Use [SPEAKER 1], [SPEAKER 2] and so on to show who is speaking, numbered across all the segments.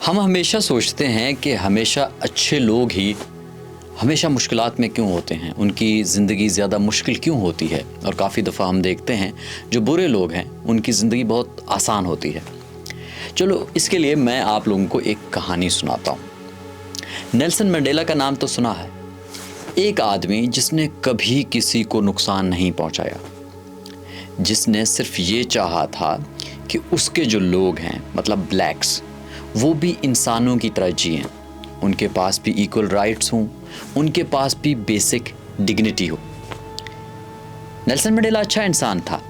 [SPEAKER 1] हम हमेशा सोचते हैं कि हमेशा अच्छे लोग ही हमेशा मुश्किलात में क्यों होते हैं, उनकी ज़िंदगी ज़्यादा मुश्किल क्यों होती है। और काफ़ी दफ़ा हम देखते हैं जो बुरे लोग हैं उनकी ज़िंदगी बहुत आसान होती है। चलो इसके लिए मैं आप लोगों को एक कहानी सुनाता हूँ। नेल्सन मंडेला का नाम तो सुना है, एक आदमी जिसने कभी किसी को नुकसान नहीं पहुँचाया, जिसने सिर्फ ये चाहा था कि उसके जो लोग हैं मतलब ब्लैक्स वो भी इंसानों की तरह जिएं, उनके पास भी इक्वल राइट्स हों, उनके पास भी बेसिक डिग्निटी हो। नेल्सन मंडेला अच्छा इंसान था,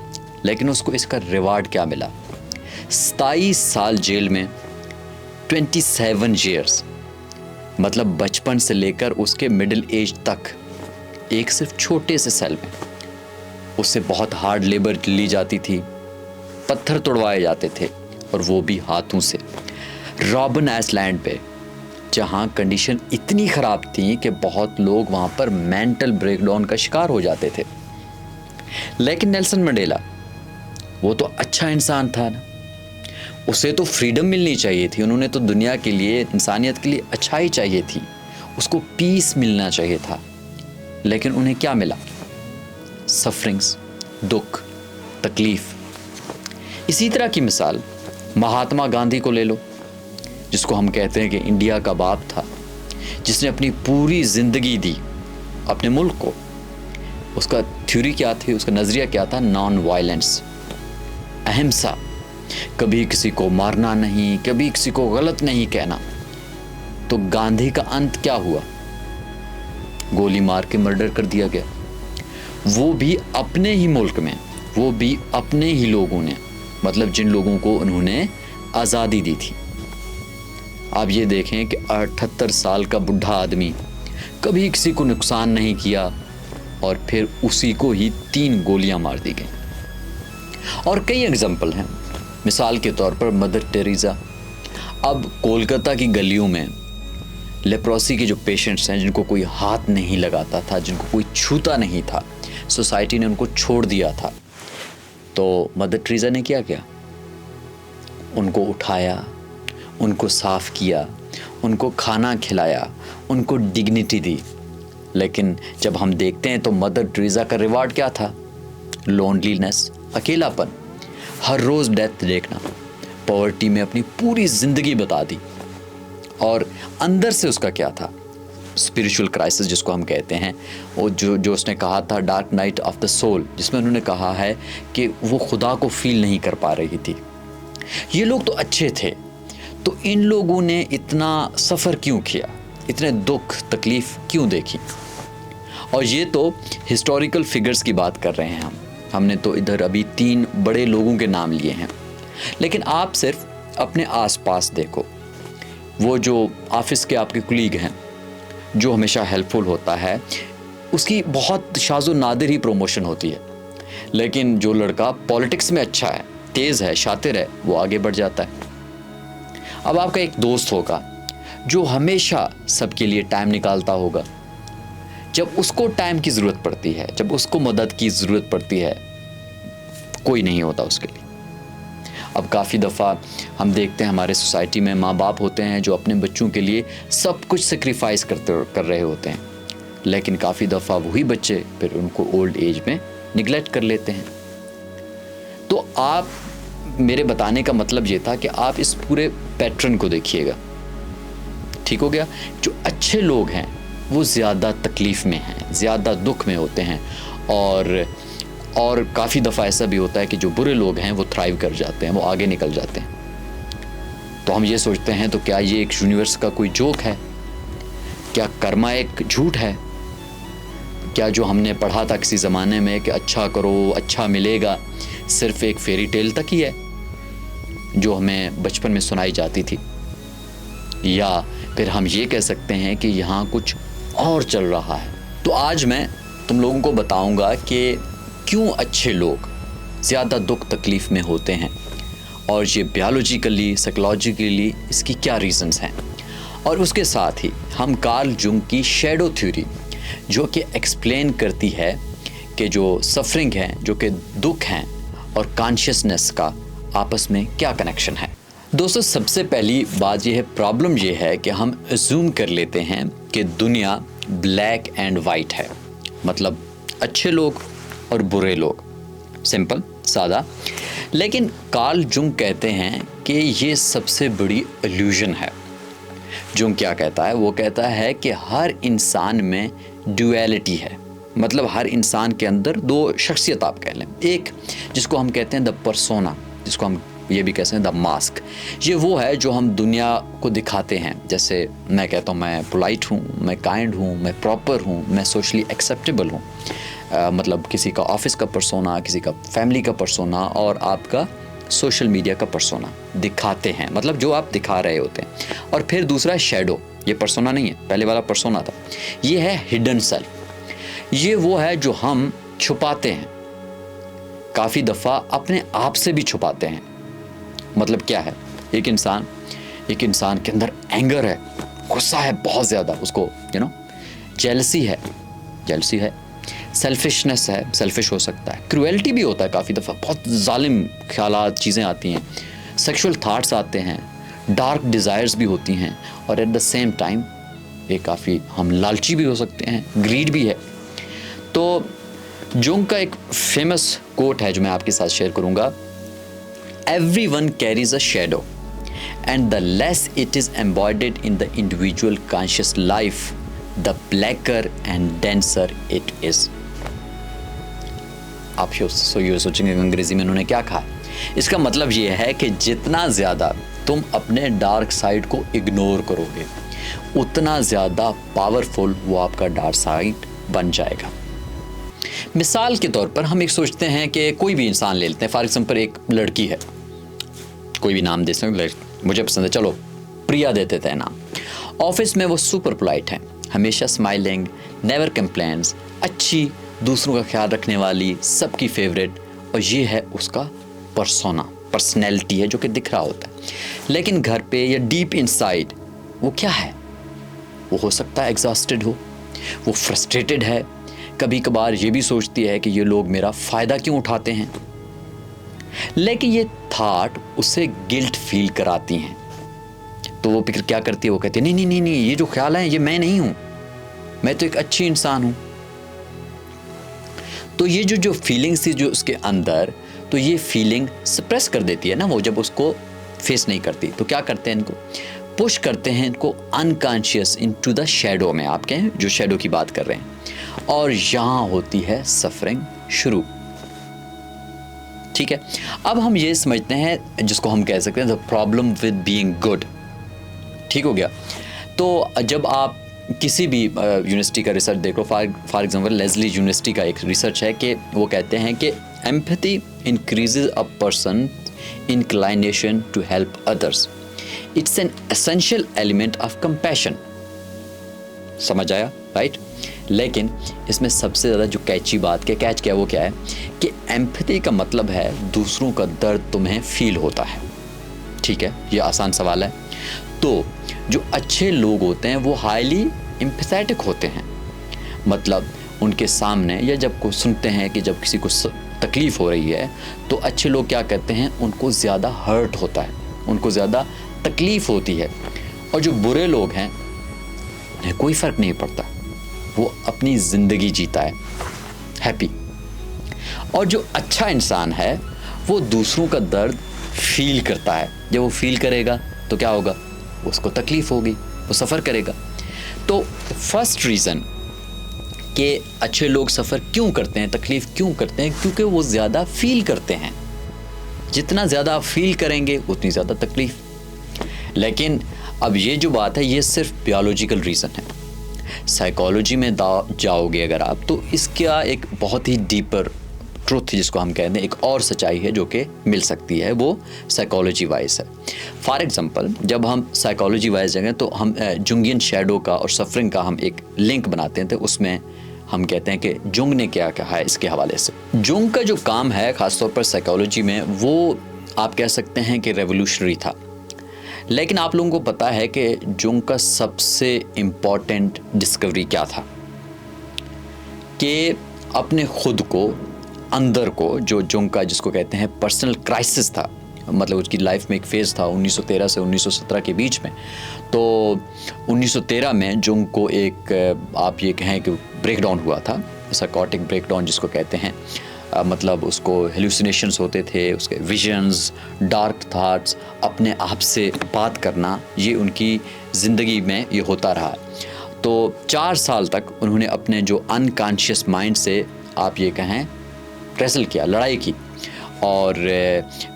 [SPEAKER 1] लेकिन उसको इसका रिवार्ड क्या मिला? 27 साल जेल में, 27 ईयर्स, मतलब बचपन से लेकर उसके मिडिल एज तक एक सिर्फ छोटे से सेल में। उससे बहुत हार्ड लेबर ली जाती थी, पत्थर तोड़वाए जाते थे, और वो भी हाथों से, रॉबिन आइलैंड पे, जहाँ कंडीशन इतनी ख़राब थी कि बहुत लोग वहाँ पर मेंटल ब्रेकडाउन का शिकार हो जाते थे। लेकिन नेल्सन मंडेला वो तो अच्छा इंसान था ना, उसे तो फ्रीडम मिलनी चाहिए थी। उन्होंने तो दुनिया के लिए, इंसानियत के लिए अच्छाई चाहिए थी, उसको पीस मिलना चाहिए था। लेकिन उन्हें क्या मिला? सफरिंग्स, दुख, तकलीफ। इसी तरह की मिसाल महात्मा गांधी को ले लो, जिसको हम कहते हैं कि इंडिया का बाप था, जिसने अपनी पूरी ज़िंदगी दी अपने मुल्क को। उसका थ्योरी क्या थी, उसका नज़रिया क्या था? नॉन वायलेंस, अहिंसा, कभी किसी को मारना नहीं, कभी किसी को गलत नहीं कहना। तो गांधी का अंत क्या हुआ? गोली मार के मर्डर कर दिया गया, वो भी अपने ही मुल्क में, वो भी अपने ही लोगों ने, मतलब जिन लोगों को उन्होंने आज़ादी दी थी। आप ये देखें कि 78 साल का बुढ़ा आदमी कभी किसी को नुकसान नहीं किया, और फिर उसी को ही 3 गोलियां मार दी गई। और कई एग्जाम्पल हैं। मिसाल के तौर पर मदर टेरेसा। अब कोलकाता की गलियों में लेप्रोसी के जो पेशेंट्स हैं, जिनको कोई हाथ नहीं लगाता था, जिनको कोई छूता नहीं था, सोसाइटी ने उनको छोड़ दिया था, तो मदर टेरेसा ने क्या किया? उनको उठाया, उनको साफ़ किया, उनको खाना खिलाया, उनको डिग्निटी दी। लेकिन जब हम देखते हैं तो मदर टेरेसा का रिवार्ड क्या था? लोनलीनेस, अकेलापन, हर रोज़ डेथ देखना, पॉवर्टी में अपनी पूरी ज़िंदगी बता दी। और अंदर से उसका क्या था? स्पिरिचुअल क्राइसिस जिसको हम कहते हैं, वो जो उसने कहा था dark night of the soul, जिसमें उन्होंने कहा है कि वो खुदा को फील नहीं कर पा रही थी। ये लोग तो अच्छे थे, तो इन लोगों ने इतना सफ़र क्यों किया, इतने दुख तकलीफ़ क्यों देखी? और ये तो हिस्टोरिकल फिगर्स की बात कर रहे हैं हमने तो इधर अभी 3 बड़े लोगों के नाम लिए हैं। लेकिन आप सिर्फ अपने आसपास देखो, वो जो ऑफिस के आपके कुलीग हैं, जो हमेशा हेल्पफुल होता है, उसकी बहुत शाज़ो नादिर ही प्रमोशन होती है। लेकिन जो लड़का पॉलिटिक्स में अच्छा है, तेज़ है, शातिर है, वो आगे बढ़ जाता है। अब आपका एक दोस्त होगा जो हमेशा सबके लिए टाइम निकालता होगा, जब उसको टाइम की ज़रूरत पड़ती है, जब उसको मदद की ज़रूरत पड़ती है, कोई नहीं होता उसके लिए। अब काफ़ी दफ़ा हम देखते हैं हमारे सोसाइटी में माँ बाप होते हैं जो अपने बच्चों के लिए सब कुछ सेक्रीफाइस कर रहे होते हैं, लेकिन काफ़ी दफ़ा वही बच्चे फिर उनको ओल्ड एज में निगलेक्ट कर लेते हैं। तो आप, मेरे बताने का मतलब ये था कि आप इस पूरे पैटर्न को देखिएगा। ठीक हो गया? जो अच्छे लोग हैं वो ज़्यादा तकलीफ़ में हैं, ज़्यादा दुख में होते हैं, और काफ़ी दफ़ा ऐसा भी होता है कि जो बुरे लोग हैं वो थ्राइव कर जाते हैं, वो आगे निकल जाते हैं। तो हम ये सोचते हैं, तो क्या ये एक यूनिवर्स का कोई जोक है? क्या कर्मा एक झूठ है? क्या जो हमने पढ़ा था किसी ज़माने में कि अच्छा करो अच्छा मिलेगा, सिर्फ एक फेरी टेल तक ही है जो हमें बचपन में सुनाई जाती थी? या फिर हम ये कह सकते हैं कि यहाँ कुछ और चल रहा है? तो आज मैं तुम लोगों को बताऊंगा कि क्यों अच्छे लोग ज़्यादा दुख तकलीफ़ में होते हैं, और ये बायोलॉजिकली, साइकोलॉजिकली इसकी क्या रीज़न्स हैं। और उसके साथ ही हम कार्ल जुंग की शैडो थ्योरी, जो कि एक्सप्लेन करती है कि जो सफरिंग है, जो कि दुख हैं, और कॉन्शियसनेस का आपस में क्या कनेक्शन है। दोस्तों, सबसे पहली बात ये है, प्रॉब्लम ये है कि हम अज्यूम कर लेते हैं कि दुनिया ब्लैक एंड वाइट है, मतलब अच्छे लोग और बुरे लोग, सिंपल सादा। लेकिन कार्ल जुंग कहते हैं कि ये सबसे बड़ी इल्यूजन है। जुंग क्या कहता है? वो कहता है कि हर इंसान में ड्यूअलिटी है, मतलब हर इंसान के अंदर दो शख्सियत आप कह लें। एक जिसको हम कहते हैं द पर्सोना, जिसको हम ये भी कहते हैं द मास्क। ये वो है जो हम दुनिया को दिखाते हैं। जैसे मैं कहता हूँ मैं पोलाइट हूँ, मैं काइंड हूँ, मैं प्रॉपर हूँ, मैं सोशली एक्सेप्टेबल हूँ। मतलब किसी का ऑफिस का पर्सोना, किसी का फैमिली का पर्सोना और आपका सोशल मीडिया का पर्सोना दिखाते हैं, मतलब जो आप दिखा रहे होते हैं। और फिर दूसरा है शैडो। ये पर्सोना नहीं है, पहले वाला पर्सोना था। ये है हिडन सेल्फ। ये वो है जो हम छुपाते हैं, काफ़ी दफ़ा अपने आप से भी छुपाते हैं। मतलब क्या है? एक इंसान के अंदर एंगर है, गुस्सा है बहुत ज़्यादा, उसको जेलसी है, सेल्फिशनेस है, सेल्फिश हो सकता है, क्रूएलिटी भी होता है काफ़ी दफ़ा, बहुत जालिम ख्यालात चीज़ें आती हैं, सेक्सुअल थाट्स आते हैं, डार्क डिज़ायर्स भी होती हैं, और एट द सेम टाइम ये काफ़ी हम लालची भी हो सकते हैं, ग्रीड भी है। तो जुंग का एक फेमस कोट है जो मैं आपके साथ शेयर करूँगा। Everyone carries a shadow, and the less it is embodied in the individual conscious life, the blacker and denser it is. आप ये सोचेंगे अंग्रेजी में उन्होंने क्या कहा। इसका मतलब ये है कि जितना ज़्यादा तुम अपने डार्क साइड को इग्नोर करोगे, उतना ज़्यादा पावरफुल वो आपका डार्क साइड बन जाएगा। मिसाल के तौर पर हम एक सोचते हैं कि कोई भी इंसान ले लेते हैं, फॉर एग्जाम्पल एक लड़की है, कोई भी नाम दे सकते, मुझे पसंद है, चलो प्रिया दे देते हैं नाम। ऑफिस में वो सुपर पोलाइट है, हमेशा स्माइलिंग, नेवर कंप्लेन्स, अच्छी, दूसरों का ख्याल रखने वाली, सबकी फेवरेट, और ये है उसका पर्सोना, पर्सनैलिटी है जो कि दिख रहा होता है। लेकिन घर पे या डीप इनसाइड वो क्या है? वो हो सकता है एग्जॉस्टेड हो, वो फ्रस्ट्रेटेड है, कभी कभार ये भी सोचती है कि ये लोग मेरा फ़ायदा क्यों उठाते हैं। लेकिन ये थाट उसे गिल्ट फील कराती हैं, तो वो फिर क्या करती है? वो कहती है नहीं, ये जो ख्याल है ये मैं नहीं हूं, मैं तो एक अच्छी इंसान हूं। तो ये जो फीलिंग्स थी जो उसके अंदर, तो ये फीलिंग सप्रेस कर देती है ना वो, जब उसको फेस नहीं करती। तो क्या करते हैं? इनको पुश करते हैं, इनको अनकॉन्शियस इनटू द शैडो में, आप कहें जो शैडो की बात कर रहे हैं, और यहाँ होती है सफरिंग शुरू। ठीक है, अब हम ये समझते हैं जिसको हम कह सकते हैं the problem with being good. ठीक हो गया। तो जब आप किसी भी यूनिवर्सिटी का रिसर्च देखो, फॉर एग्जांपल लेस्ली यूनिवर्सिटी का एक रिसर्च है कि वो कहते हैं कि empathy increases a person inclination to help others, it's an essential element of compassion. समझ आया? राइट। लेकिन इसमें सबसे ज़्यादा जो कैची बात क्या है, वो क्या है कि एम्पैथी का मतलब है दूसरों का दर्द तुम्हें फील होता है। ठीक है, ये आसान सवाल है। तो जो अच्छे लोग होते हैं वो हाईली एम्पैथेटिक होते हैं, मतलब उनके सामने या जब को सुनते हैं कि जब किसी को तकलीफ़ हो रही है तो अच्छे लोग क्या करते हैं, उनको ज़्यादा हर्ट होता है, उनको ज़्यादा तकलीफ़ होती है। और जो बुरे लोग हैं उन्हें कोई फ़र्क नहीं पड़ता, वो अपनी ज़िंदगी जीता है हैप्पी। और जो अच्छा इंसान है वो दूसरों का दर्द फील करता है। जब वो फील करेगा तो क्या होगा, उसको तकलीफ़ होगी, वो सफ़र करेगा। तो फर्स्ट रीज़न कि अच्छे लोग सफ़र क्यों करते हैं, तकलीफ़ क्यों करते हैं, क्योंकि वो ज़्यादा फील करते हैं। जितना ज़्यादा आप फील करेंगे उतनी ज़्यादा तकलीफ़। लेकिन अब ये जो बात है ये सिर्फ बायोलॉजिकल रीज़न है। साइकोलॉजी में जाओगे अगर आप, तो इसका एक बहुत ही डीपर ट्रुथ जिसको हम कहते हैं, एक और सच्चाई है जो कि मिल सकती है, वो साइकोलॉजी वाइज है। फॉर एग्जांपल जब हम साइकोलॉजी वाइज जाएंगे तो हम जुंगियन शैडो का और सफरिंग का हम एक लिंक बनाते हैं। तो उसमें हम कहते हैं कि जुंग ने क्या कहा है इसके हवाले से। जुंग का जो काम है ख़ासतौर पर साइकोलॉजी में, वो आप कह सकते हैं कि रेवोल्यूशनरी था। लेकिन आप लोगों को पता है कि जुंग का सबसे इम्पॉर्टेंट डिस्कवरी क्या था, कि अपने खुद को, अंदर को, जो जुंग का जिसको कहते हैं पर्सनल क्राइसिस था, मतलब उसकी लाइफ में एक फेज़ था 1913 से 1917 के बीच में। तो 1913 में जुंग को एक आप ये कहें कि ब्रेकडाउन हुआ था, साइकोटिक ब्रेकडाउन जिसको कहते हैं। मतलब उसको हेलुसिनेशंस होते थे, उसके विजन्स, डार्क थॉट्स, अपने आप से बात करना, ये उनकी ज़िंदगी में ये होता रहा। तो 4 साल तक उन्होंने अपने जो अनकॉन्शियस माइंड से आप ये कहें रेसल किया, लड़ाई की। और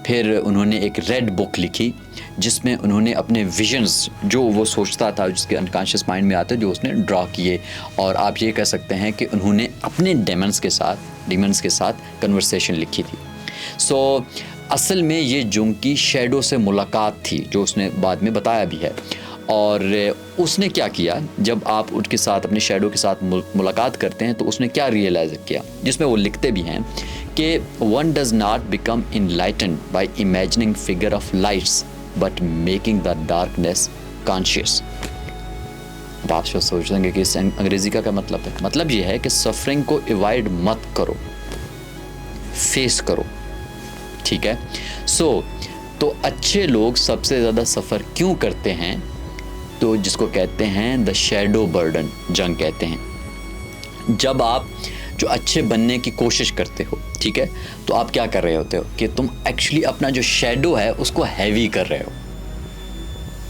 [SPEAKER 1] फिर उन्होंने एक रेड बुक लिखी जिसमें उन्होंने अपने विजन्स जो वो सोचता था, जिसके अनकॉन्शियस माइंड में आते, जो उसने ड्रा किए। और आप ये कह सकते हैं कि उन्होंने अपने डेमन्स के साथ कन्वर्सेशन लिखी थी। सो असल में ये जुंग की शैडो से मुलाकात थी, जो उसने बाद में बताया भी है। और उसने क्या किया, जब आप उसके साथ, अपने शैडो के साथ मुलाकात करते हैं, तो उसने क्या रियलाइज़ किया, जिसमें वो लिखते भी हैं कि one does not become enlightened by imagining figure of lights but making the darkness conscious. अब आप सोच लेंगे कि इस अंग्रेज़ी का क्या मतलब है। मतलब ये है कि सफरिंग को अवॉइड मत करो, फेस करो, ठीक है। तो अच्छे लोग सबसे ज़्यादा सफ़र क्यों करते हैं, तो जिसको कहते हैं द शैडो बर्डन, जंग कहते हैं। जब आप जो अच्छे बनने की कोशिश करते हो, ठीक है, तो आप क्या कर रहे होते हो कि तुम एक्चुअली अपना जो शैडो है उसको हैवी कर रहे हो।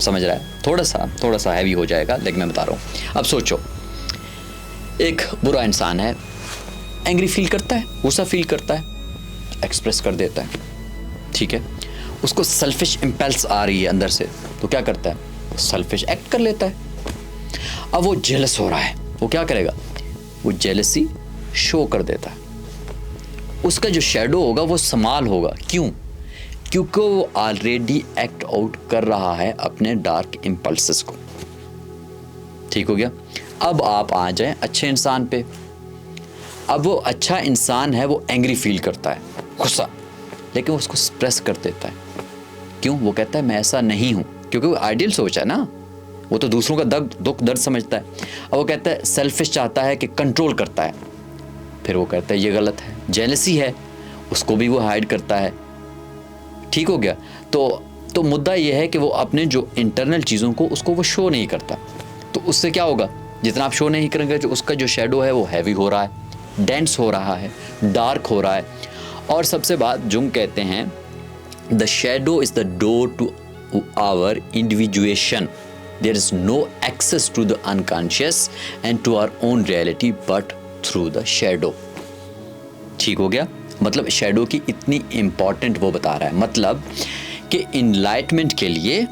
[SPEAKER 1] समझ रहा है? थोड़ा सा हैवी हो जाएगा, लेकिन मैं बता रहा हूँ। अब सोचो, एक बुरा इंसान है, एंग्री फील करता है, गुस्सा फील करता है, एक्सप्रेस कर देता है, ठीक है। उसको सेल्फिश इम्पल्स आ रही है अंदर से, तो क्या करता है, सेल्फिश एक्ट कर लेता है। अब वो जेलस हो रहा है, वो क्या करेगा, वो जेलसी शो कर देता है। उसका जो शैडो होगा वो समाल होगा। क्यों? क्योंकि वो ऑलरेडी एक्ट आउट कर रहा है अपने डार्क इम्पल्सेस को। ठीक हो गया। अब आप आ जाएं अच्छे इंसान पे। अब वो अच्छा इंसान है, वो एंग्री फील करता है, गुस्सा, लेकिन उसको एक्सप्रेस कर देता है। क्यों? वो कहता है मैं ऐसा नहीं हूँ, क्योंकि वो आइडियल सोच है ना, वो तो दूसरों का दुख दर्द समझता है। अब वो कहता है, सेल्फिश चाहता है कि कंट्रोल करता है, फिर वो कहता है ये गलत है। जेलसी है, उसको भी वो हाइड करता है। ठीक हो गया। तो मुद्दा ये है कि वो अपने जो इंटरनल चीज़ों को उसको वो शो नहीं करता। तो उससे क्या होगा, जितना आप शो नहीं करेंगे, जो उसका जो शैडो है वो हैवी हो रहा है, डेंस हो रहा है, डार्क हो रहा है। और सबसे बात जुंग कहते हैं, the shadow is the door to our individuation. There is no access to the unconscious and to our own reality but through the shadow. ठीक हो गया। मतलब शैडो की इतनी इम्पॉर्टेंट वो बता रहा है, मतलब कि इनलाइटमेंट के लिए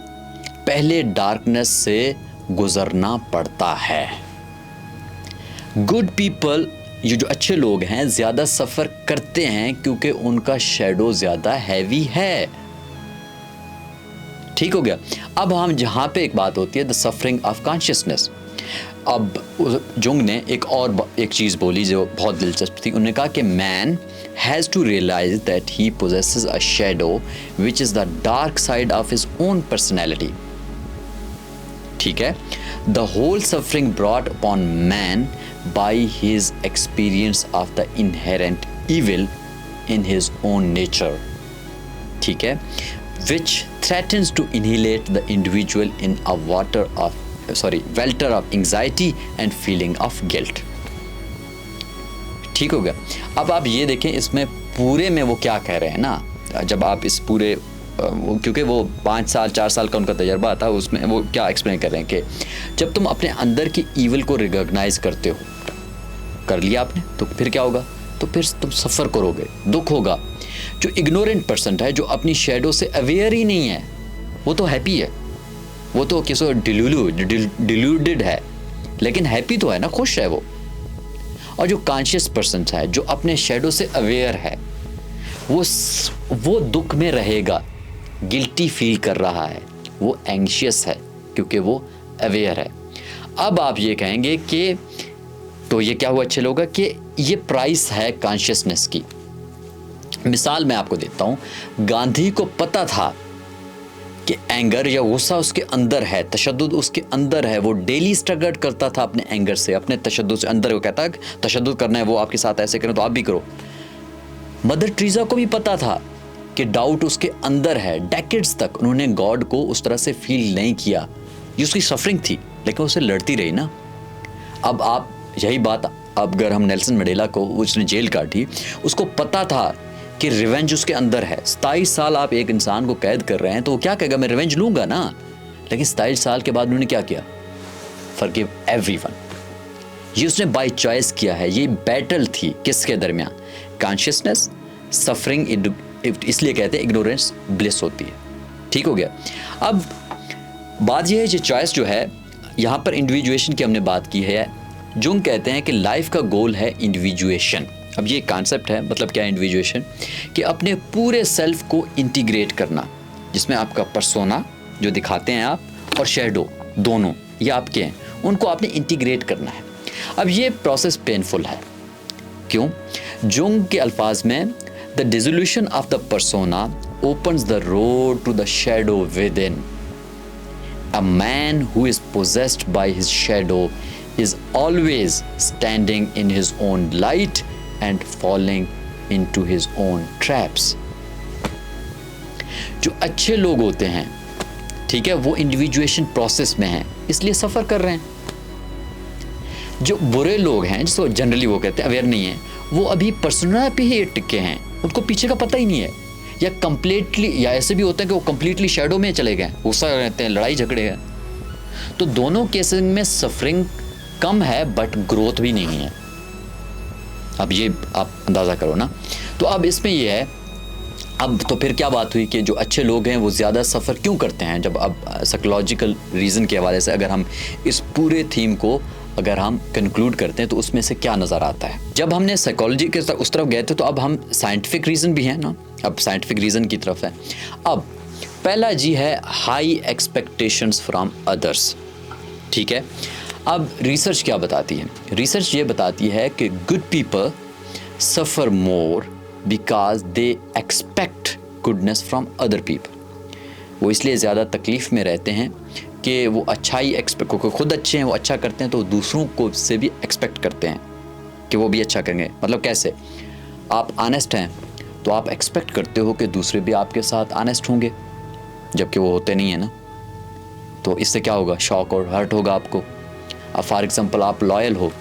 [SPEAKER 1] पहले डार्कनेस से गुजरना पड़ता है। गुड पीपल, ये जो अच्छे लोग हैं, ज़्यादा सफ़र करते हैं क्योंकि उनका शैडो ज़्यादा हैवी है। ठीक हो गया। अब हम जहाँ पे एक बात होती है, द सफरिंग ऑफ कॉन्शियसनेस। अब जुंग ने एक चीज़ बोली जो बहुत दिलचस्प थी। उन्होंने कहा कि man has to realise that he possesses a shadow which is the dark side of his own personality. ठीक है। The whole suffering brought upon man by his experience of the inherent evil in his own nature. ठीक है। which threatens to annihilate the individual in a welter of anxiety and feeling of guilt। ठीक हो गया। अब आप ये देखें, इसमें पूरे में वो क्या कह रहे हैं ना, जब आप इस पूरे क्योंकि वो 5 साल 4 साल का उनका तजर्बा था, उसमें वो क्या एक्सप्लेन कर रहे हैं कि जब तुम अपने अंदर की ईविल को रिकॉग्नाइज करते हो, कर लिया आपने, तो फिर क्या होगा, तो फिर तुम सफ़र करोगे, दुख होगा। जो इग्नोरेंट पर्सन है, जो अपनी शैडो से अवेयर ही नहीं है, वो तो हैप्पी है, वो तो किसी डिल्यूडेड है, लेकिन हैप्पी तो है ना, खुश है वो। और जो कॉन्शियस पर्सन है, जो अपने शैडो से अवेयर है, वो दुख में रहेगा, गिल्टी फील कर रहा है, वो एंग्शियस है क्योंकि वो अवेयर है। अब आप ये कहेंगे कि तो ये क्या हुआ अच्छे लोगों का, कि ये प्राइस है कॉन्शियसनेस की। मिसाल मैं आपको देता हूँ, गांधी को पता था कि एंगर या गुस्सा उसके अंदर है, तशद्दुद उसके अंदर है, वो डेली स्ट्रगल करता था अपने एंगर से, अपने तशद्दुद से। अंदर वो कहता है तशद्दुद करना है, वो आपके साथ ऐसे करें तो आप भी करो। मदर टेरेसा को भी पता था कि डाउट उसके अंदर है। डेकेड्स तक उन्होंने गॉड को उस तरह से फील नहीं किया। ये उसकी सफरिंग थी, लेकिन उसे लड़ती रही ना। अब आप यही बात, अब अगर हम नेल्सन मंडेला को, उसने जेल काटी, उसको पता था कि रिवेंज उसके अंदर है। 27 साल आप एक इंसान को कैद कर रहे हैं तो वो क्या कहेगा, मैं रिवेंज लूंगा ना। लेकिन 27 साल के बाद उन्होंने क्या किया, फॉरगिव एवरीवन। ये उसने बाय चॉइस किया है। ये बैटल थी किसके दरमियान, कॉन्शियसनेस, सफरिंग, इसलिए कहते हैं इग्नोरेंस ब्लिस होती है। ठीक हो गया। अब बात यह है, ये चॉइस जो है, यहाँ पर इंडिविजुएशन की हमने बात की है। जुंग कहते हैं कि लाइफ का गोल है इंडिविजुएशन। अब ये कॉन्सेप्ट है, मतलब क्या है इंडिविजुएशन, कि अपने पूरे सेल्फ को इंटीग्रेट करना, जिसमें आपका पर्सोना जो दिखाते हैं आप, और शैडो, दोनों ये आपके हैं, उनको आपने इंटीग्रेट करना है। अब ये प्रोसेस पेनफुल है। क्यों? जुंग के अल्फाज में, the dissolution of the persona opens the road to the shadow within. A man who is possessed by his shadow is always standing in his own light and falling into his own traps. जो अच्छे लोग होते हैं, ठीक है, वो individuation process में हैं, इसलिए सफ़र कर रहे हैं। जो बुरे लोग हैं, जिसको जनरली वो कहते हैं अवेयर नहीं है, वो अभी पर्सोना पे ही टिके हैं, उनको पीछे का पता ही नहीं है, या कंप्लीटली, या ऐसे भी होते हैं कि वो कंप्लीटली शैडो में चले गए, गुस्सा रहते हैं, लड़ाई झगड़े हैं। तो दोनों केसेस में सफरिंग कम है बट ग्रोथ भी नहीं है। अब ये आप अंदाज़ा करो ना। तो अब इसमें ये है, अब तो फिर क्या बात हुई कि जो अच्छे लोग हैं वो ज़्यादा सफ़र क्यों करते हैं। जब अब साइकोलॉजिकल रीज़न के हवाले से अगर हम इस पूरे थीम को अगर हम कंक्लूड करते हैं तो उसमें से क्या नज़र आता है। जब हमने साइकोलॉजी के उस तरफ गए थे तो अब हम साइंटिफिक रीज़न भी हैं ना, अब साइंटिफिक रीज़न की तरफ है। अब पहला जी है हाई एक्सपेक्टेशंस फ्रॉम अदर्स। ठीक है। अब रिसर्च क्या बताती है? रिसर्च ये बताती है कि good people suffer more because they expect goodness from other people. वो इसलिए ज़्यादा तकलीफ़ में रहते हैं कि वो अच्छाई एक्सपेक्ट, क्योंकि खुद अच्छे हैं, वो अच्छा करते हैं, तो दूसरों को से भी एक्सपेक्ट करते हैं कि वो भी अच्छा करेंगे। मतलब कैसे? आप ऑनेस्ट हैं तो आप एक्सपेक्ट करते हो कि दूसरे भी आपके साथ ऑनेस्ट होंगे, जबकि वो होते नहीं है ना। तो इससे क्या होगा? शॉक और हर्ट होगा आपको। अब फॉर एग्ज़ाम्पल आप लॉयल हो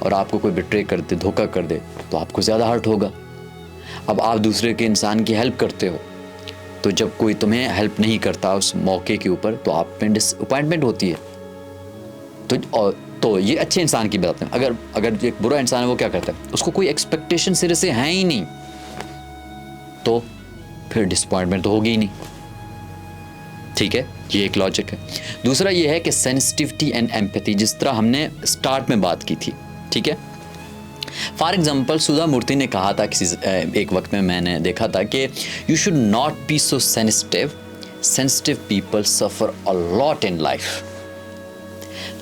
[SPEAKER 1] और आपको कोई बिट्रे कर दे, धोखा कर दे, तो आपको ज़्यादा हर्ट होगा। अब आप दूसरे के इंसान की हेल्प करते हो, तो जब कोई तुम्हें हेल्प नहीं करता उस मौके के ऊपर, तो आप पे डिसअपॉइंटमेंट होती है। तो ये अच्छे इंसान की बात है। अगर एक बुरा इंसान है, वो क्या करता है? उसको कोई एक्सपेक्टेशन सिरे से है ही नहीं, तो फिर डिसअपॉइंटमेंट तो होगी ही नहीं। ठीक है, ये एक लॉजिक है। दूसरा ये है कि सेंसिटिविटी एंड एम्पैथी, जिस तरह हमने स्टार्ट में बात की थी। ठीक है, फॉर एग्जाम्पल सुधा मूर्ति ने कहा था किसी एक वक्त में, मैंने देखा था कि you should not be so sensitive people suffer a lot in life.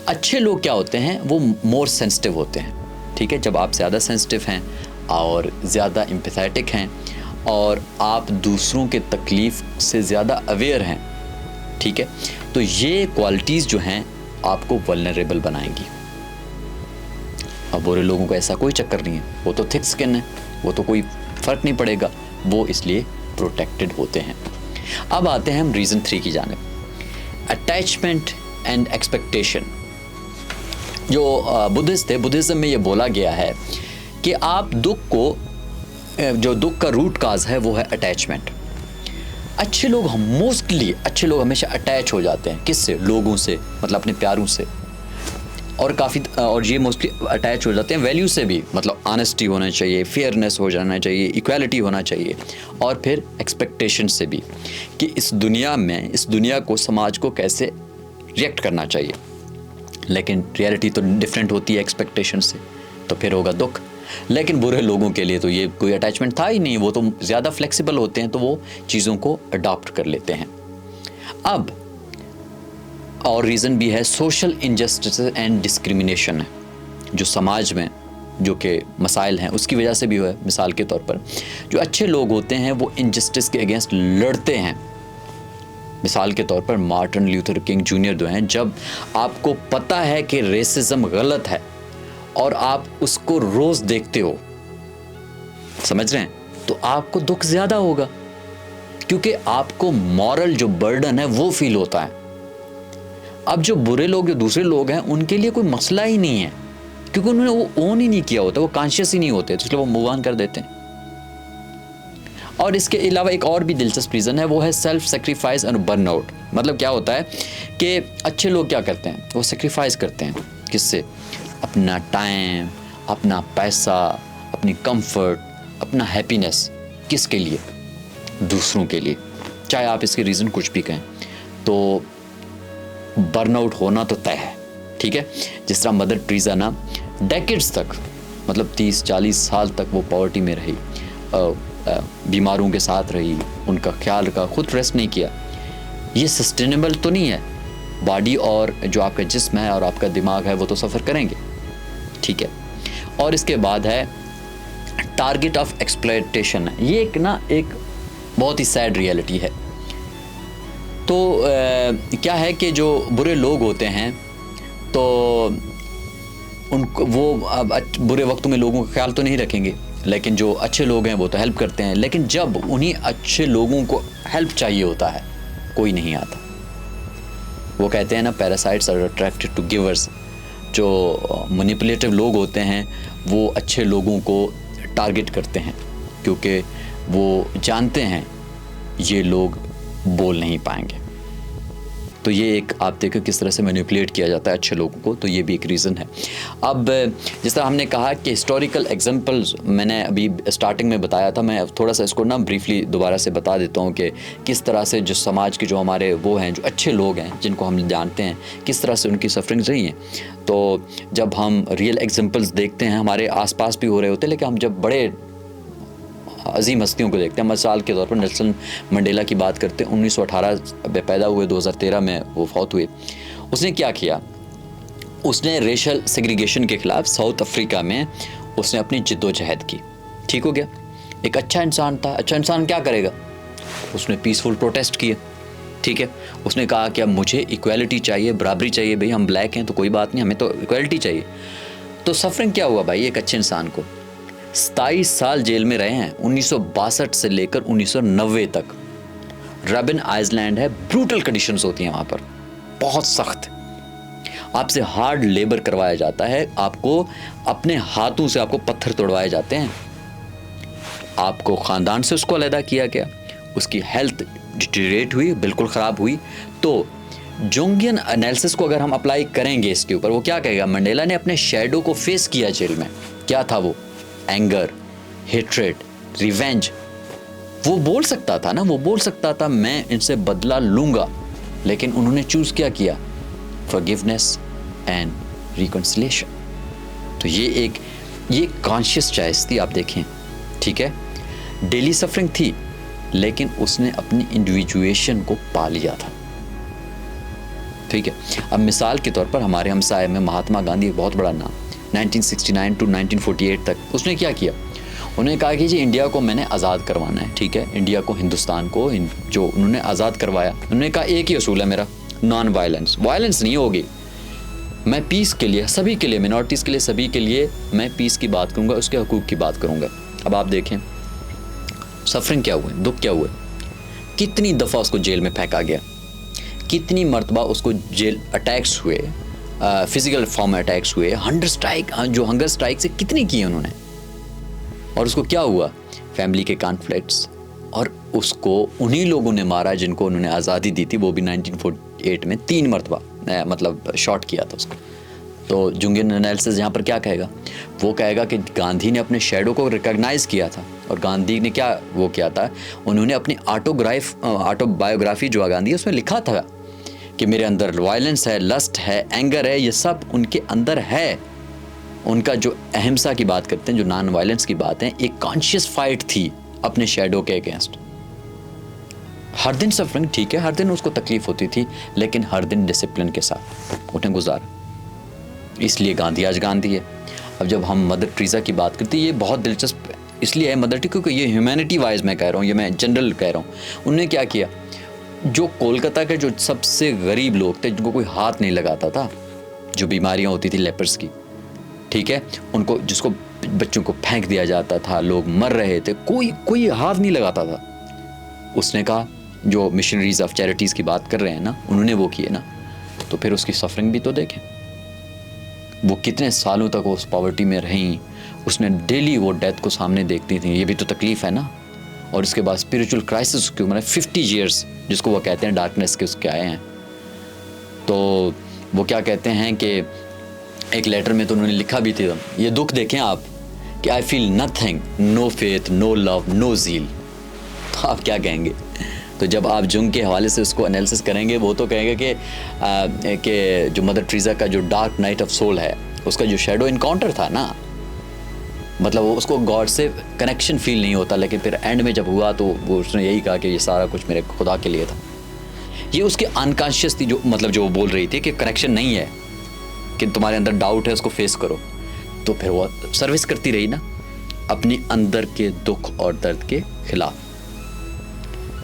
[SPEAKER 1] अच्छे लोग क्या होते हैं? वो मोर सेंसिटिव होते हैं। ठीक है, जब आप ज़्यादा सेंसिटिव हैं और ज़्यादा एम्पैथेटिक हैं और आप दूसरों के तकलीफ़ से ज़्यादा अवेयर हैं, ठीक है, तो ये क्वालिटीज़ जो हैं आपको वल्नरेबल बनाएंगी। अब बुरे लोगों को ऐसा कोई चक्कर नहीं है, वो तो थिक स्किन है, वो तो कोई फ़र्क नहीं पड़ेगा, वो इसलिए प्रोटेक्टेड होते हैं। अब आते हैं हम रीज़न 3 की जानिब, अटैचमेंट एंड एक्सपेक्टेशन। जो बुद्धिस्ट थे, बुद्धिज़्म में ये बोला गया है कि आप जो दुख का रूट काज है वो है अटैचमेंट। अच्छे लोग अच्छे लोग हमेशा अटैच हो जाते हैं। किससे? लोगों से, मतलब अपने प्यारों से, और ये मोस्टली अटैच हो जाते हैं वैल्यू से भी, मतलब ऑनेस्टी होना चाहिए, फेयरनेस हो जाना चाहिए, इक्वालिटी होना चाहिए, और फिर एक्सपेक्टेशन से भी कि इस दुनिया को, समाज को कैसे रिएक्ट करना चाहिए। लेकिन रियलिटी तो डिफरेंट होती है एक्सपेक्टेशन से, तो फिर होगा दुख। लेकिन बुरे लोगों के लिए तो ये कोई अटैचमेंट था ही नहीं, वो तो ज़्यादा फ्लेक्सिबल होते हैं, तो वो चीज़ों को अडॉप्ट कर लेते हैं। अब और रीज़न भी है सोशल इनजस्टिस एंड डिस्क्रिमिनेशन है, जो समाज में जो कि मसाइल हैं उसकी वजह से भी हुआ है। मिसाल के तौर पर जो अच्छे लोग होते हैं वो इनजस्टिस के अगेंस्ट लड़ते हैं। मिसाल के तौर पर मार्टिन ल्यूथर किंग जूनियर जो हैं, जब आपको पता है कि रेसिज्म गलत है और आप उसको रोज़ देखते हो, समझ रहे हैं, तो आपको दुख ज़्यादा होगा। क्योंकि आपको मॉरल जो बर्डन है वो फील होता है। अब जो बुरे लोग, जो दूसरे लोग हैं, उनके लिए कोई मसला ही नहीं है, क्योंकि उन्होंने वो ओन ही नहीं किया होता, वो कॉन्शियस ही नहीं होते, तो इसलिए वो मूव ऑन कर देते हैं। और इसके अलावा एक और भी दिलचस्प रीज़न है, वो है सेल्फ सेक्रीफाइस और बर्नआउट। मतलब क्या होता है कि अच्छे लोग क्या करते हैं, वो सेक्रीफाइस करते हैं। किससे? अपना टाइम, अपना पैसा, अपनी कंफर्ट, अपना हैप्पीनेस। किसके लिए? दूसरों के लिए। चाहे आप इसके रीज़न कुछ भी कहें, तो बर्नआउट होना तो तय है। ठीक है, जिस तरह मदर टेरेसा ना डेकेड्स तक, मतलब 30-40 साल तक वो पॉवर्टी में रही, बीमारों के साथ रही, उनका ख्याल रखा, खुद रेस्ट नहीं किया। ये सस्टेनेबल तो नहीं है। बॉडी और जो आपका जिस्म है और आपका दिमाग है वो तो सफ़र करेंगे। ठीक है, और इसके बाद है टारगेट ऑफ एक्सप्लॉयटेशन है। ये एक बहुत ही सैड रियलिटी है। तो क्या है कि जो बुरे लोग होते हैं, तो उनको वो अब बुरे वक्तों में लोगों का ख्याल तो नहीं रखेंगे, लेकिन जो अच्छे लोग हैं वो तो हेल्प करते हैं। लेकिन जब उन्हीं अच्छे लोगों को हेल्प चाहिए होता है, कोई नहीं आता। वो कहते हैं ना, parasites are attracted to givers. जो मैनिपुलेटिव लोग होते हैं वो अच्छे लोगों को टारगेट करते हैं, क्योंकि वो जानते हैं ये लोग बोल नहीं पाएंगे। तो ये एक आप देखो किस तरह से मैनिपुलेट किया जाता है अच्छे लोगों को, तो ये भी एक रीज़न है। अब जिस तरह हमने कहा कि हिस्टोरिकल एग्जांपल्स मैंने अभी स्टार्टिंग में बताया था, मैं थोड़ा सा इसको ना ब्रीफली दोबारा से बता देता हूँ कि किस तरह से जो समाज के जो हमारे वो हैं, जो अच्छे लोग हैं जिनको हम जानते हैं, किस तरह से उनकी सफरिंग्स रही हैं। तो जब हम रियल एग्जांपल्स देखते हैं, हमारे आसपास भी हो रहे होते हैं, लेकिन हम जब बड़े अजीम हस्तियों को देखते हैं, मिसाल के तौर पर नेल्सन मंडेला की बात करते हैं। 1918 में पैदा हुए, 2013 में वो फौत हुए। उसने क्या किया? उसने रेशल सेग्रीगेशन के ख़िलाफ़ साउथ अफ्रीका में उसने अपनी जिद्दोजहद की। ठीक हो गया, एक अच्छा इंसान था। अच्छा इंसान क्या करेगा? उसने पीसफुल प्रोटेस्ट किए। ठीक है, उसने कहा कि अब मुझे इक्वालिटी चाहिए, बराबरी चाहिए। भाई हम ब्लैक हैं तो कोई बात नहीं, हमें तो इक्वालिटी चाहिए। तो सफरिंग क्या हुआ भाई एक अच्छे इंसान को? 27 साल जेल में रहे हैं, 1962 से लेकर 1990 तक। रबिन आइलैंड है, ब्रूटल कंडीशंस होती हैं वहाँ पर, बहुत सख्त। आपसे हार्ड लेबर करवाया जाता है, आपको अपने हाथों से आपको पत्थर तोड़वाए जाते हैं, आपको ख़ानदान से उसको अलहदा किया गया, उसकी हेल्थ डिटेरिएट हुई, बिल्कुल ख़राब हुई। तो जोंगियन एनालिसिस को अगर हम अप्लाई करेंगे इसके ऊपर, वो क्या कहेगा? मंडेला ने अपने शैडो को फेस किया जेल में। क्या था वो? Anger, hatred, revenge. वो बोल सकता था ना, वो बोल सकता था मैं इनसे बदला लूंगा, लेकिन उन्होंने चूज क्या किया? Forgiveness and reconciliation. तो ये कॉन्शियस चॉइस थी, आप देखें। ठीक है, डेली सफरिंग थी, लेकिन उसने अपनी इंडिविजुएशन को पा लिया था। ठीक है, अब मिसाल के तौर पर हमारे हमसाये में महात्मा गांधी, बहुत बड़ा नाम, 1969 टू 1948 तक उसने क्या किया? उन्होंने कहा कि जी इंडिया को मैंने आज़ाद करवाना है। ठीक है, इंडिया को, हिंदुस्तान को जो उन्होंने आज़ाद करवाया, उन्होंने कहा एक ही असूल है मेरा, नॉन वायलेंस। वायलेंस नहीं होगी, मैं पीस के लिए, सभी के लिए, मिनॉरिटीज़ के लिए, सभी के लिए मैं पीस की बात करूँगा, उसके हकूक़ की बात करूँगा। अब आप देखें सफरिंग क्या हुए, दुख क्या हुए, कितनी दफ़ा उसको जेल में फेंका गया, कितनी मरतबा उसको जेल अटैक्स हुए, फिजिकल फॉर्म में अटैक्स हुए, हंगर स्ट्राइक से कितनी की उन्होंने। और उसको क्या हुआ? फैमिली के कॉन्फ्लिक्ट्स, और उसको उन्हीं लोगों ने मारा जिनको उन्होंने आज़ादी दी थी, वो भी 1948 में 3 मरतबा मतलब शॉट किया था उसको। तो जोंगियन एनालिसिस यहाँ पर क्या कहेगा? वो कहेगा कि गांधी ने अपने शैडो को रिकॉग्नाइज़ किया था, और गांधी ने क्या वो किया था? उन्होंने अपनी ऑटोबायोग्राफी जो गांधी है उसमें लिखा था कि मेरे अंदर वायलेंस है, लस्ट है, एंगर है, ये सब उनके अंदर है। उनका जो अहिंसा की बात करते हैं, जो नॉन वायलेंस की बात है, एक कॉन्शियस फाइट थी अपने शैडो के अगेंस्ट। हर दिन सफरिंग, ठीक है, हर दिन उसको तकलीफ होती थी, लेकिन हर दिन डिसिप्लिन के साथ उन्हें गुजारा। इसलिए गांधी आज गांधी है। अब जब हम मदर टेरेसा की बात करते हैं, ये बहुत दिलचस्प इसलिए है मदर टेरेसा, क्योंकि ये ह्यूमैनिटी वाइज मैं कह रहा हूँ, ये मैं जनरल कह रहा हूँ। उन्होंने क्या किया? जो कोलकाता के जो सबसे गरीब लोग थे, जिनको कोई हाथ नहीं लगाता था, जो बीमारियाँ होती थी लेपर्स की, ठीक है, उनको, जिसको बच्चों को फेंक दिया जाता था, लोग मर रहे थे, कोई हाथ नहीं लगाता था, उसने कहा जो मिशनरीज ऑफ चैरिटीज़ की बात कर रहे हैं ना, उन्होंने वो किए ना, तो फिर उसकी सफरिंग भी तो देखें। वो कितने सालों तक उस पॉवर्टी में रहीं, उसने डेली वो डेथ को सामने देखती थी, ये भी तो तकलीफ़ है ना। और उसके बाद स्पिरिचुअल क्राइसिस की उम्र 50 ईयर्स जिसको वो कहते हैं, डार्कनेस के उसके आए हैं। तो वो क्या कहते हैं कि एक लेटर में तो उन्होंने लिखा भी था, ये दुख देखें आप कि I feel nothing, no faith, no love, no zeal. तो आप क्या कहेंगे? तो जब आप जुंग के हवाले से उसको एनालिसिस करेंगे, वो तो कहेंगे कि जो मदर टेरेसा का जो डार्क नाइट ऑफ सोल है, उसका जो शैडो इनकाउंटर था ना, मतलब उसको गॉड से कनेक्शन फील नहीं होता, लेकिन फिर एंड में जब हुआ तो वो उसने यही कहा कि ये सारा कुछ मेरे खुदा के लिए था। ये उसके अनकॉन्शियस थी, जो मतलब जो वो बोल रही थी कि कनेक्शन नहीं है, कि तुम्हारे अंदर डाउट है, उसको फेस करो। तो फिर वो सर्विस करती रही ना अपनी अंदर के दुख और दर्द के खिलाफ।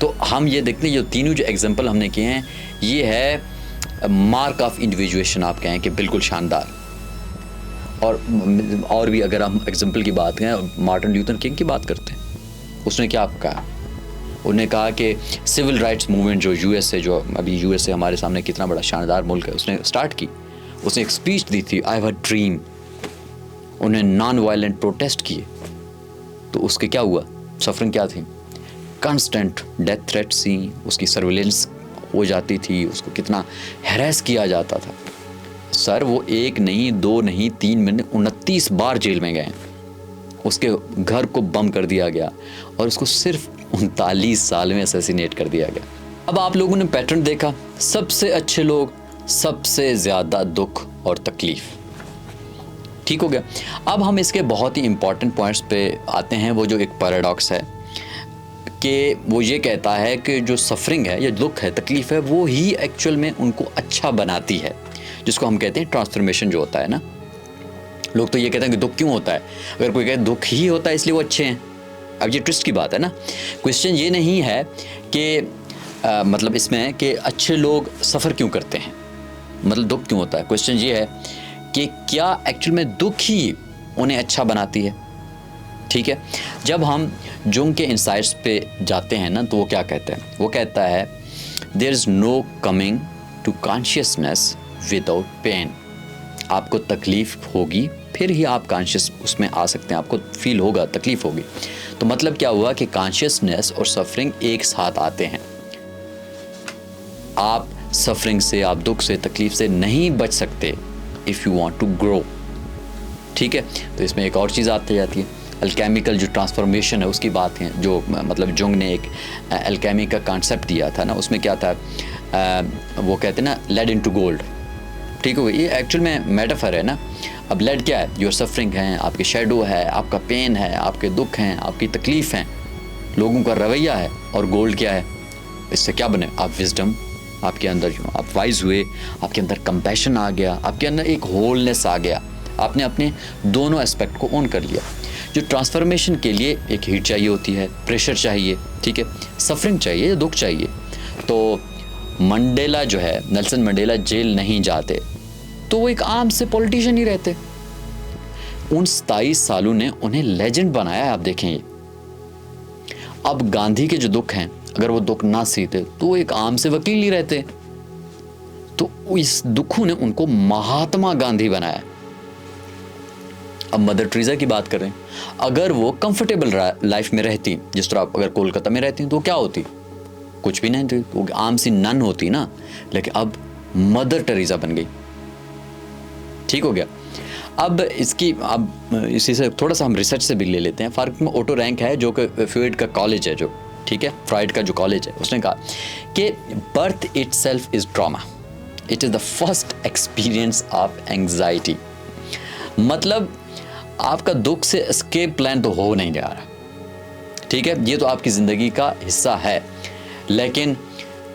[SPEAKER 1] तो हम ये देखते हैं, जो तीनों जो एग्जाम्पल हमने किए हैं, ये है मार्क ऑफ इंडिविजुएशन, आप कहें कि बिल्कुल शानदार। और भी अगर हम एग्जाम्पल की बात करें, मार्टिन ल्यूथर किंग की बात करते हैं, उसने क्या कहा? उन्होंने कहा कि सिविल राइट्स मूवमेंट जो यूएस है, जो अभी यूएस है हमारे सामने कितना बड़ा शानदार मुल्क है, उसने स्टार्ट की। उसने एक स्पीच दी थी, आई हैव अ ड्रीम। उन्हें नॉन वायलेंट प्रोटेस्ट किए, तो उसके क्या हुआ? सफरिंग क्या थी? कांस्टेंट डेथ थ्रेट्स थी, उसकी सर्विलेंस हो जाती थी, उसको कितना हैरेस किया जाता था। सर वो 1 नहीं 2 नहीं 3 महीने 29 बार जेल में गए। उसके घर को बम कर दिया गया और उसको सिर्फ 39 साल में असैसिनेट कर दिया गया। अब आप लोगों ने पैटर्न देखा, सबसे अच्छे लोग, सबसे ज़्यादा दुख और तकलीफ़। ठीक हो गया। अब हम इसके बहुत ही इम्पॉर्टेंट पॉइंट्स पे आते हैं। वो जो एक पैराडॉक्स है कि वो ये कहता है कि जो सफरिंग है या दुख है, तकलीफ़ है, वो ही एक्चुअल में उनको अच्छा बनाती है, जिसको हम कहते हैं ट्रांसफॉर्मेशन जो होता है ना। लोग तो ये कहते हैं कि दुख क्यों होता है, अगर कोई कहे दुख ही होता है इसलिए वो अच्छे हैं। अब ये ट्विस्ट की बात है ना। क्वेश्चन ये नहीं है कि मतलब इसमें कि अच्छे लोग सफ़र क्यों करते हैं, मतलब दुख क्यों होता है। क्वेश्चन ये है कि क्या एक्चुअल में दुख ही उन्हें अच्छा बनाती है। ठीक है। जब हम जुंग के इंसाइट्स पे जाते हैं ना, तो वो क्या कहते हैं? वो कहता है there is no coming to consciousness without pain. आपको तकलीफ़ होगी फिर ही आप कॉन्शियस उसमें आ सकते हैं, आपको फील होगा, तकलीफ़ होगी। तो मतलब क्या हुआ कि कॉन्शियसनेस और सफरिंग एक साथ आते हैं। आप सफरिंग से, आप दुख से, तकलीफ़ से नहीं बच सकते if you want to grow. ठीक है। तो इसमें एक और चीज़ आती जाती है, अल्केमिकल जो ट्रांसफॉर्मेशन है उसकी बात है, जो मतलब जुंग ने एक अल्केमी का कॉन्सेप्ट दिया था ना, उसमें क्या था, वो कहते हैं ना लेड इनटू गोल्ड। ठीक हो, ये एक्चुअल में मेटाफर है ना। अब लेड क्या है? योर सफरिंग है, आपके शेडो है, आपका पेन है, आपके दुख हैं, आपकी तकलीफ़ हैं, लोगों का रवैया है। और गोल्ड क्या है? इससे क्या बने? आप विजडम, आपके अंदर जो आप वाइज हुए, आपके अंदर कंपैशन आ गया, आपके अंदर एक होलनेस आ गया, आपने अपने दोनों एस्पेक्ट को ऑन कर लिया। जो ट्रांसफॉर्मेशन के लिए एक हीट चाहिए होती है, प्रेशर चाहिए, ठीक है, सफरिंग चाहिए, दुख चाहिए। तो मंडेला जो है, नेल्सन मंडेला जेल नहीं जाते तो वो एक आम से पॉलिटिशियन ही रहते। उन 27 सालों ने उन्हें लेजेंड बनाया है। आप देखें ये। अब गांधी के जो दुख हैं, अगर वो दुख ना सीते तो वो एक आम से वकील ही रहते। तो इस दुखों ने उनको महात्मा गांधी बनाया। अब मदर टेरेसा की बात करें, अगर वो कंफर्टेबल लाइफ में रहती, जिस तरह अगर कोलकाता में रहती तो क्या होती? कुछ भी नहीं थी, वो आम सी नन होती ना। लेकिन अब मदर टेरेसा बन गई। ठीक हो गया। अब इसी से थोड़ा सा हम रिसर्च से भी ले लेते हैं। फारूक में ओटो रैंक है, जो कि फ्रॉइड का कॉलेज है, जो ठीक है, फ्रॉइड का जो कॉलेज है, उसने कहा कि birth itself is trauma, it is the first experience of anxiety. मतलब आपका दुख से एस्केप प्लान तो हो नहीं जा रहा। ठीक है, ये तो आपकी ज़िंदगी का हिस्सा है। लेकिन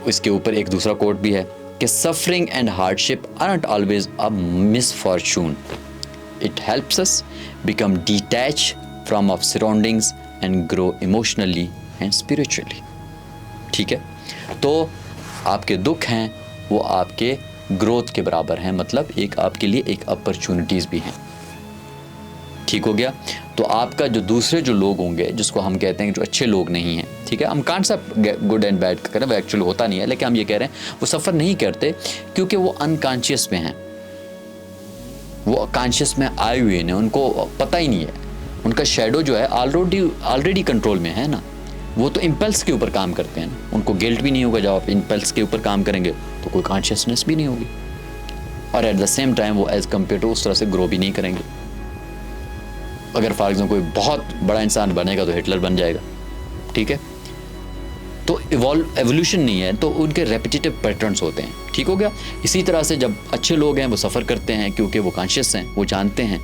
[SPEAKER 1] इसके ऊपर एक दूसरा कोट भी है कि suffering and hardship are not always a misfortune, it helps us become detach from our surroundings and grow emotionally and spiritually. ठीक है। तो आपके दुख हैं वो आपके ग्रोथ के बराबर हैं, मतलब एक आपके लिए एक अपॉर्चुनिटीज़ भी हैं। ठीक हो गया। तो आपका जो दूसरे जो लोग होंगे, जिसको हम कहते हैं कि जो अच्छे लोग नहीं हैं, ठीक है, हम कांट सा गुड एंड बैड करें, वो एक्चुअली होता नहीं है, लेकिन हम ये कह रहे हैं वो सफ़र नहीं करते क्योंकि वो अनकॉन्शियस में हैं, वो कॉन्शियस में आए हुए हैं, उनको पता ही नहीं है, उनका शेडो जो है ऑलरेडी कंट्रोल में है ना, वो तो इम्पल्स के ऊपर काम करते हैं ना, उनको गिल्ट भी नहीं होगा जब आप इम्पल्स के ऊपर काम करेंगे तो कोई कॉन्शियसनेस भी नहीं होगी, और एट द सेम टाइम वो एज कम्पेयर टू उस तरह से ग्रो भी नहीं करेंगे। अगर फॉर एग्जाम्पल कोई बहुत बड़ा इंसान बनेगा तो हिटलर बन जाएगा, ठीक है, तो एवोल्यूशन नहीं है, तो उनके रेपिटेटिव पैटर्न्स होते हैं, ठीक हो गया। इसी तरह से जब अच्छे लोग हैं वो सफ़र करते हैं क्योंकि वो कॉन्शियस हैं, वो जानते हैं,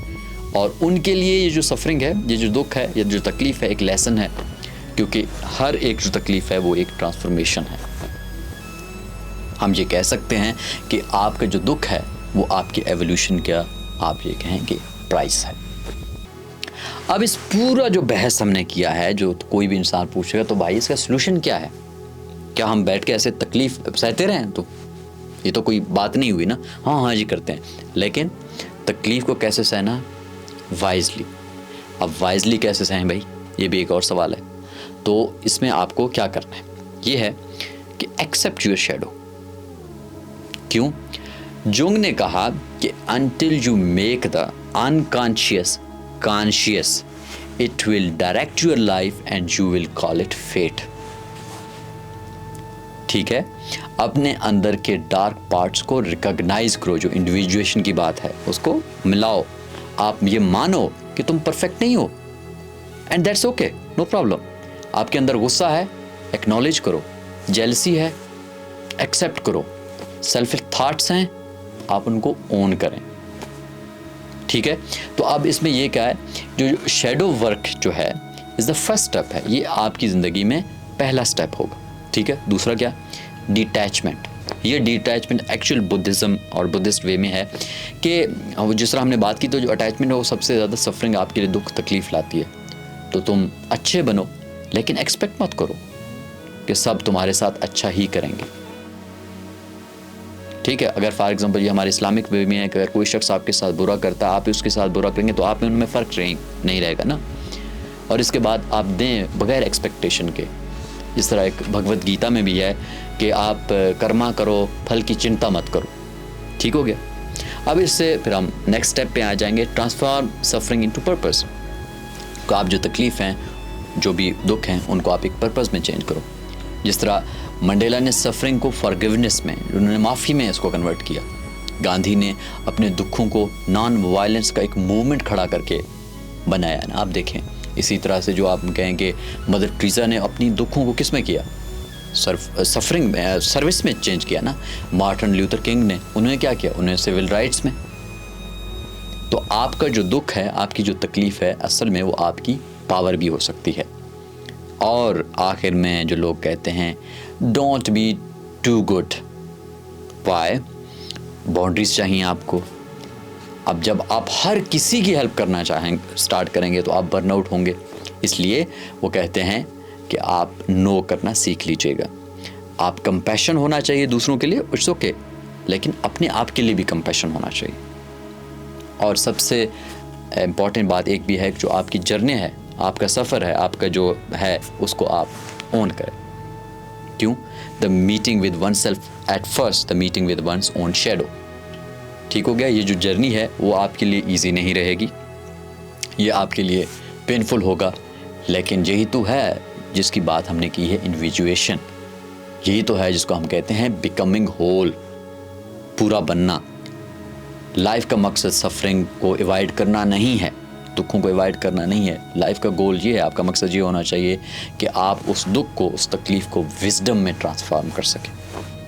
[SPEAKER 1] और उनके लिए ये जो सफरिंग है, ये जो दुख है, ये जो तकलीफ़ है, एक लेसन है, क्योंकि हर एक जो तकलीफ़ है वो एक ट्रांसफॉर्मेशन है। हम ये कह सकते हैं कि आपका जो दुख है वो आपकी एवोल्यूशन का, आप ये कहें कि प्राइस है। अब इस पूरा जो बहस हमने किया है, जो कोई भी इंसान पूछेगा तो भाई इसका सोल्यूशन क्या है, क्या हम बैठ के ऐसे तकलीफ़ सहते रहें, तो ये तो कोई बात नहीं हुई ना। हाँ जी करते हैं, लेकिन तकलीफ़ को कैसे सहना वाइजली। अब वाइजली कैसे सहें भाई, ये भी एक और सवाल है। तो इसमें आपको क्या करना है, ये है कि एक्सेप्ट योर शैडो। क्यों? जुंग ने कहा कि until you make the unconscious conscious, it will direct your life and you will call it fate। ठीक है, अपने अंदर के डार्क पार्ट्स को रिकॉग्नाइज करो, जो इंडिविजुएशन की बात है उसको मिलाओ, आप ये मानो कि तुम परफेक्ट नहीं हो, and that's okay, no problem. आपके अंदर गुस्सा है, एक्नॉलेज करो, जेलसी है, एक्सेप्ट करो, सेल्फिश थॉट्स हैं, आप उनको ओन करें, ठीक है। तो अब इसमें ये क्या है, जो शैडो वर्क जो है इज़ द फर्स्ट स्टेप है, ये आपकी ज़िंदगी में पहला स्टेप होगा, ठीक है। दूसरा क्या, डिटैचमेंट। ये डिटैचमेंट एक्चुअल बुद्धिज़्म और बुद्धिस्ट वे में है कि जिस तरह हमने बात की, तो जो अटैचमेंट है वो सबसे ज़्यादा सफरिंग आपके लिए दुख तकलीफ़ लाती है। तो तुम अच्छे बनो, लेकिन एक्सपेक्ट मत करो कि सब तुम्हारे साथ अच्छा ही करेंगे, ठीक है। अगर फॉर एग्जांपल ये हमारे इस्लामिक वे में है कि अगर कोई शख्स आपके साथ बुरा करता है, आप उसके साथ बुरा करेंगे, तो आप में उनमें फ़र्क नहीं रहेगा ना। और इसके बाद आप दें बगैर एक्सपेक्टेशन के, जिस तरह एक भगवत गीता में भी है कि आप कर्मा करो, फल की चिंता मत करो, ठीक हो गया। अब इससे फिर हम नेक्स्ट स्टेप पे आ जाएंगे, ट्रांसफॉर्म सफरिंग इनटू पर्पस। तो आप जो तकलीफ़ हैं, जो भी दुख हैं, उनको आप एक पर्पस में चेंज करो। जिस तरह मंडेला ने सफरिंग को फॉरगिवनेस में, उन्होंने माफ़ी में इसको कन्वर्ट किया। गांधी ने अपने दुखों को नॉन वायलेंस का एक मूवमेंट खड़ा करके बनाया ना, आप देखें। इसी तरह से जो आप कहेंगे मदर टेरेसा ने अपनी दुखों को किस में किया, सफरिंग में, सर्विस में चेंज किया ना। मार्टिन लूथर किंग ने, उन्होंने क्या किया, उन्हें सिविल राइट्स में। तो आपका जो दुख है, आपकी जो तकलीफ़ है, असल में वो आपकी पावर भी हो सकती है। और आखिर में जो लोग कहते हैं don't be too good, why, boundaries चाहिए आपको। अब जब आप हर किसी की हेल्प करना स्टार्ट करेंगे तो आप बर्नआउट होंगे, इसलिए वो कहते हैं कि आप नो करना सीख लीजिएगा। आप कंपैशन होना चाहिए दूसरों के लिए, इट्स ओके, लेकिन अपने आप के लिए भी कंपैशन होना चाहिए। और सबसे इम्पॉर्टेंट बात एक भी है कि जो आपकी जर्नी है, आपका सफ़र है, आपका जो है, उसको आप ओन करें। क्यों? The meeting with one self at first, the meeting with one's own shadow, ठीक हो गया। ये जो जर्नी है वो आपके लिए ईजी नहीं रहेगी, ये आपके लिए पेनफुल होगा, लेकिन यही तो है जिसकी बात हमने की है, इंडिविजुएशन। यही तो है जिसको हम कहते हैं बिकमिंग होल, पूरा बनना। लाइफ का मकसद सफरिंग को अवॉइड करना नहीं है, दुखों को अवॉइड करना नहीं है। लाइफ का गोल ये है, आपका मकसद ये होना चाहिए कि आप उस दुख को, उस तकलीफ़ को विजडम में ट्रांसफॉर्म कर सकें।